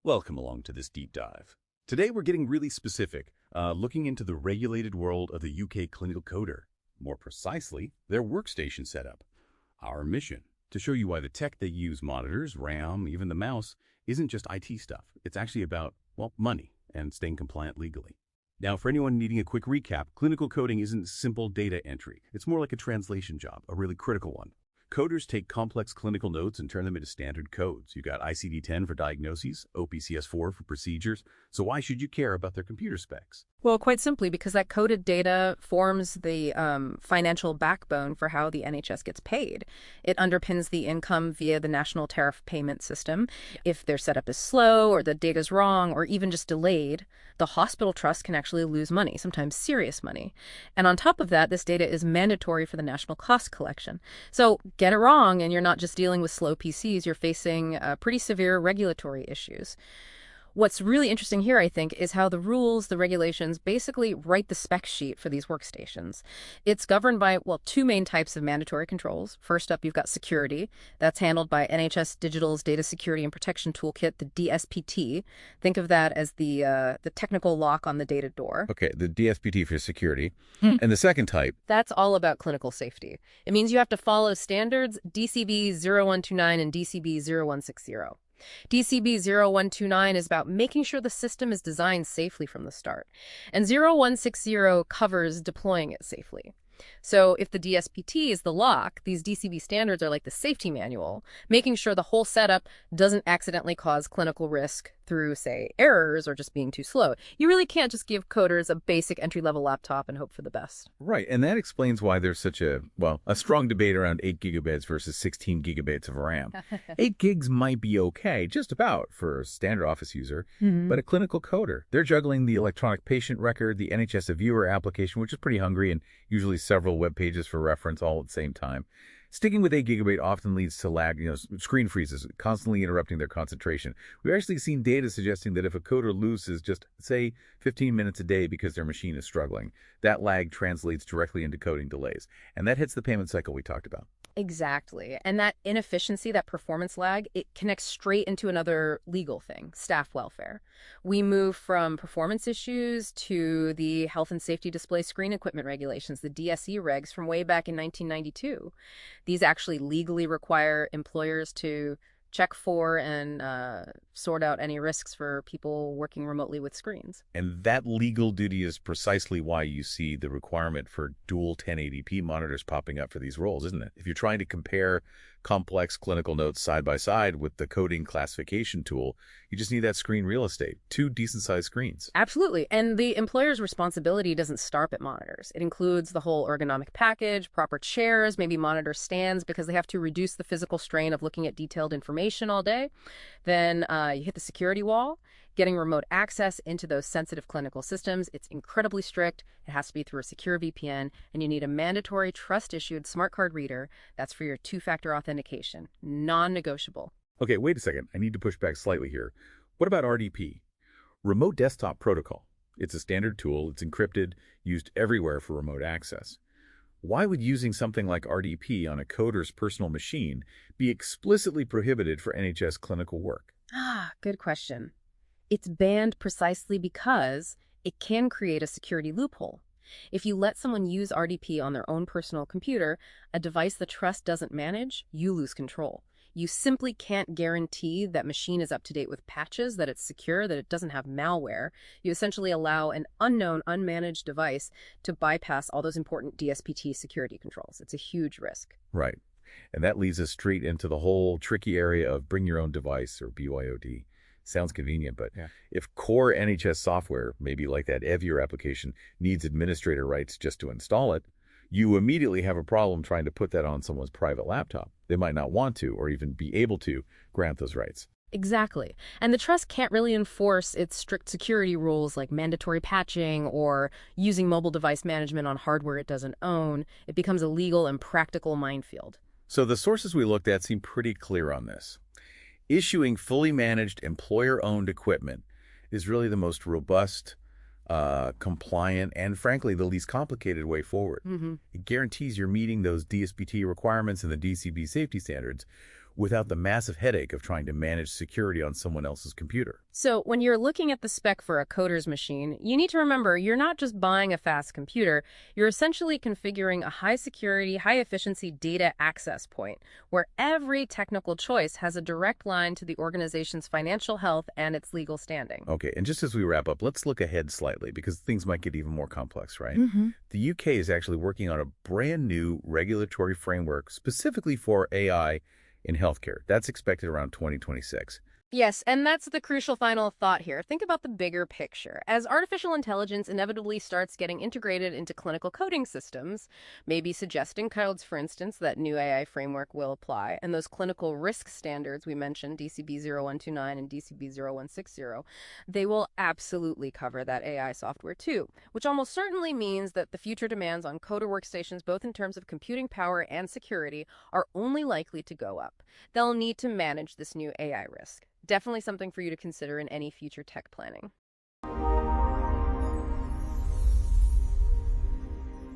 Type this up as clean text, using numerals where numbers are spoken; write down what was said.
Welcome along to this deep dive. Today we're getting really specific, looking into the regulated world of the UK clinical coder. More precisely, their workstation setup. Our mission, to show you why the tech they use, monitors, RAM, even the mouse, isn't just IT stuff. It's actually about, well, money and staying compliant legally. Now, for anyone needing a quick recap, clinical coding isn't simple data entry. It's more like a translation job, a really critical one. Coders take complex clinical notes and turn them into standard codes. You got ICD-10 for diagnoses, OPCS-4 for procedures. So why should you care about their computer specs? Well, quite simply because that coded data forms the financial backbone for how the NHS gets paid. It underpins the income via the national tariff payment system. If their setup is slow or the data's wrong or even just delayed, the hospital trust can actually lose money, sometimes serious money. And on top of that, this data is mandatory for the national cost collection. So get it wrong and you're not just dealing with slow PCs, you're facing pretty severe regulatory issues. What's really interesting here, I think, is how the rules, the regulations, basically write the spec sheet for these workstations. It's governed by, well, two main types of mandatory controls. First up, you've got security. That's handled by NHS Digital's Data Security and Protection Toolkit, the DSPT. Think of that as the technical lock on the data door. Okay, the DSPT for security. And the second type? That's all about clinical safety. It means you have to follow standards DCB 0129 and DCB 0160. DCB 0129 is about making sure the system is designed safely from the start, and 0160 covers deploying it safely. So if the DSPT is the lock, these DCB standards are like the safety manual, making sure the whole setup doesn't accidentally cause clinical risk through, say, errors or just being too slow. You really can't just give coders a basic entry-level laptop and hope for the best. Right, and that explains why there's such a strong debate around 8 gigabytes versus 16 gigabytes of RAM. 8 gigs might be okay, just about, for a standard office user, but a clinical coder, they're juggling the electronic patient record, the NHS viewer application, which is pretty hungry, and usually several web pages for reference all at the same time. Sticking with 8 gigabyte often leads to lag, screen freezes, constantly interrupting their concentration. We've actually seen data suggesting that if a coder loses just, say, 15 minutes a day because their machine is struggling, that lag translates directly into coding delays. And that hits the payment cycle we talked about. Exactly. And that inefficiency, that performance lag, it connects straight into another legal thing, staff welfare. We move from performance issues to the health and safety display screen equipment regulations, the DSE regs from way back in 1992. These actually legally require employers to check for and sort out any risks for people working remotely with screens. And that legal duty is precisely why you see the requirement for dual 1080p monitors popping up for these roles, isn't it? If you're trying to compare complex clinical notes side by side with the coding classification tool, you just need that screen real estate, 2 decent-sized screens. Absolutely. And the employer's responsibility doesn't start at monitors. It includes the whole ergonomic package, proper chairs, maybe monitor stands, because they have to reduce the physical strain of looking at detailed information all day. Then you hit the security wall, getting remote access into those sensitive clinical systems. It's incredibly strict. It has to be through a secure VPN, and you need a mandatory trust-issued smart card reader. That's for your 2-factor authentication, non-negotiable. Okay, wait a second. I need to push back slightly here. What about RDP? Remote Desktop Protocol. It's a standard tool. It's encrypted, used everywhere for remote access. Why would using something like RDP on a coder's personal machine be explicitly prohibited for NHS clinical work? Good question. It's banned precisely because it can create a security loophole. If you let someone use RDP on their own personal computer, a device the trust doesn't manage, you lose control. You simply can't guarantee that machine is up to date with patches, that it's secure, that it doesn't have malware. You essentially allow an unknown, unmanaged device to bypass all those important DSPT security controls. It's a huge risk. Right. And that leads us straight into the whole tricky area of bring your own device, or BYOD. Sounds convenient, but if core NHS software, maybe like that Evure application, needs administrator rights just to install it, you immediately have a problem trying to put that on someone's private laptop. They might not want to or even be able to grant those rights. Exactly. And the trust can't really enforce its strict security rules like mandatory patching or using mobile device management on hardware it doesn't own. It becomes a legal and practical minefield. So the sources we looked at seem pretty clear on this. Issuing fully managed employer-owned equipment is really the most robust, compliant, and frankly, the least complicated way forward. It guarantees you're meeting those DSPT requirements and the DCB safety standards without the massive headache of trying to manage security on someone else's computer. So when you're looking at the spec for a coder's machine, you need to remember you're not just buying a fast computer, you're essentially configuring a high-security, high-efficiency data access point where every technical choice has a direct line to the organization's financial health and its legal standing. Okay, and just as we wrap up, let's look ahead slightly because things might get even more complex, right? The UK is actually working on a brand new regulatory framework specifically for AI in healthcare. That's expected around 2026. Yes, and that's the crucial final thought here. Think about the bigger picture. As artificial intelligence inevitably starts getting integrated into clinical coding systems, maybe suggesting codes, for instance, that new AI framework will apply, and those clinical risk standards we mentioned, DCB 0129 and DCB 0160, they will absolutely cover that AI software too, which almost certainly means that the future demands on coder workstations, both in terms of computing power and security, are only likely to go up. They'll need to manage this new AI risk. Definitely something for you to consider in any future tech planning.